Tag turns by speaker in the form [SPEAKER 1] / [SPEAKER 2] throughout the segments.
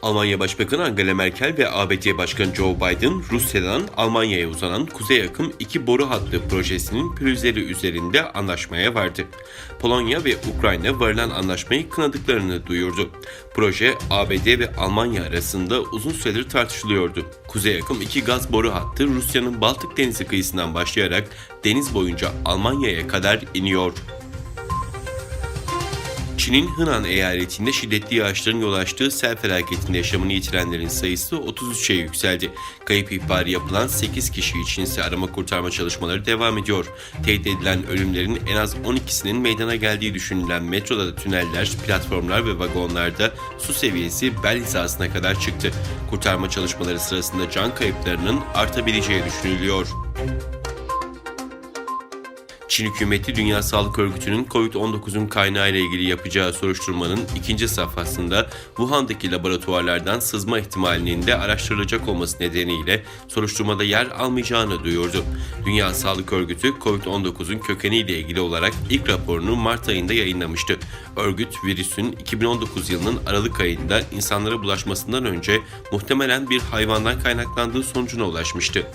[SPEAKER 1] Almanya Başbakanı Angela Merkel ve ABD Başkanı Joe Biden, Rusya'dan Almanya'ya uzanan Kuzey Akım 2 boru hattı projesinin pürüzleri üzerinde anlaşmaya vardı. Polonya ve Ukrayna varılan anlaşmayı kınadıklarını duyurdu. Proje, ABD ve Almanya arasında uzun süredir tartışılıyordu. Kuzey Akım 2 gaz boru hattı Rusya'nın Baltık Denizi kıyısından başlayarak deniz boyunca Almanya'ya kadar iniyor. Çin'in Henan eyaletinde şiddetli yağışların yol açtığı sel felaketinde yaşamını yitirenlerin sayısı 33'e yükseldi. Kayıp ihbarı yapılan 8 kişi için ise arama kurtarma çalışmaları devam ediyor. Teyit edilen ölümlerin en az 12'sinin meydana geldiği düşünülen metroda da tüneller, platformlar ve vagonlarda su seviyesi bel hizasına kadar çıktı. Kurtarma çalışmaları sırasında can kayıplarının artabileceği düşünülüyor. Çin hükümeti Dünya Sağlık Örgütü'nün Covid-19'un kaynağı ile ilgili yapacağı soruşturmanın ikinci safhasında Wuhan'daki laboratuvarlardan sızma ihtimalinin de araştırılacak olması nedeniyle soruşturmada yer almayacağını duyurdu. Dünya Sağlık Örgütü Covid-19'un kökeniyle ilgili olarak ilk raporunu Mart ayında yayınlamıştı. Örgüt, virüsün 2019 yılının Aralık ayında insanlara bulaşmasından önce muhtemelen bir hayvandan kaynaklandığı sonucuna ulaşmıştı.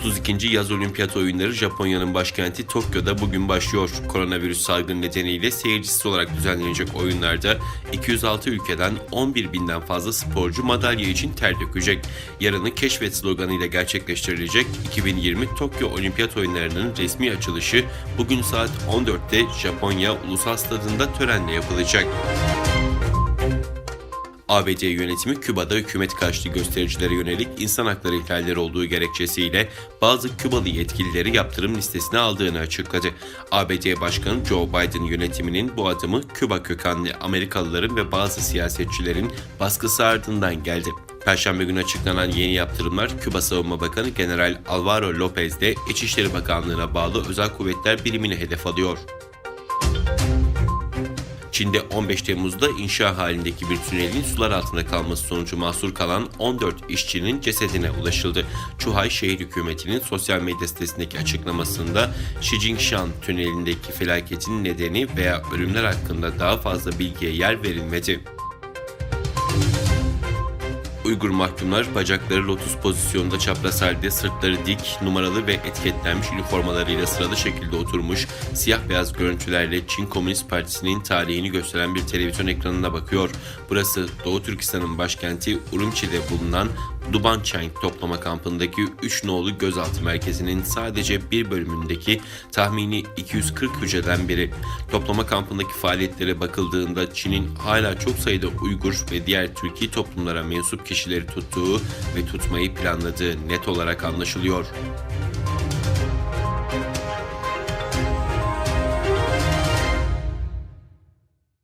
[SPEAKER 1] 32. Yaz Olimpiyat Oyunları Japonya'nın başkenti Tokyo'da bugün başlıyor. Koronavirüs salgını nedeniyle seyircisiz olarak düzenlenecek oyunlarda 206 ülkeden 11.000'den fazla sporcu madalya için ter dökecek. Yarını keşfet sloganıyla gerçekleştirilecek 2020 Tokyo Olimpiyat Oyunları'nın resmi açılışı bugün saat 14'te Japonya Ulusal Stadı'nda törenle yapılacak. ABD yönetimi Küba'da hükümet karşıtı göstericilere yönelik insan hakları ihlalleri olduğu gerekçesiyle bazı Kübalı yetkilileri yaptırım listesine aldığını açıkladı. ABD Başkanı Joe Biden yönetiminin bu adımı Küba kökenli Amerikalıların ve bazı siyasetçilerin baskısı ardından geldi. Perşembe günü açıklanan yeni yaptırımlar Küba Savunma Bakanı General Alvaro Lopez de İçişleri Bakanlığı'na bağlı Özel Kuvvetler Birimini hedef alıyor. Çin'de 15 Temmuz'da inşa halindeki bir tünelin sular altında kalması sonucu mahsur kalan 14 işçinin cesedine ulaşıldı. Çuhay şehir hükümetinin sosyal medya sitesindeki açıklamasında Shijingshan tünelindeki felaketin nedeni veya ölümler hakkında daha fazla bilgiye yer verilmedi. Uygur mahkumlar bacakları lotus pozisyonunda çapraz halde, sırtları dik, numaralı ve etiketlenmiş üniformalarıyla sıralı şekilde oturmuş, siyah beyaz görüntülerle Çin Komünist Partisi'nin tarihini gösteren bir televizyon ekranına bakıyor. Burası Doğu Türkistan'ın başkenti Urumçi'de bulunan Dubançang toplama kampındaki 3 nolu gözaltı merkezinin sadece bir bölümündeki tahmini 240 hücreden biri. Toplama kampındaki faaliyetlere bakıldığında Çin'in hala çok sayıda Uygur ve diğer Türkiye toplumlara mensup kişileri tuttuğu ve tutmayı planladığı net olarak anlaşılıyor.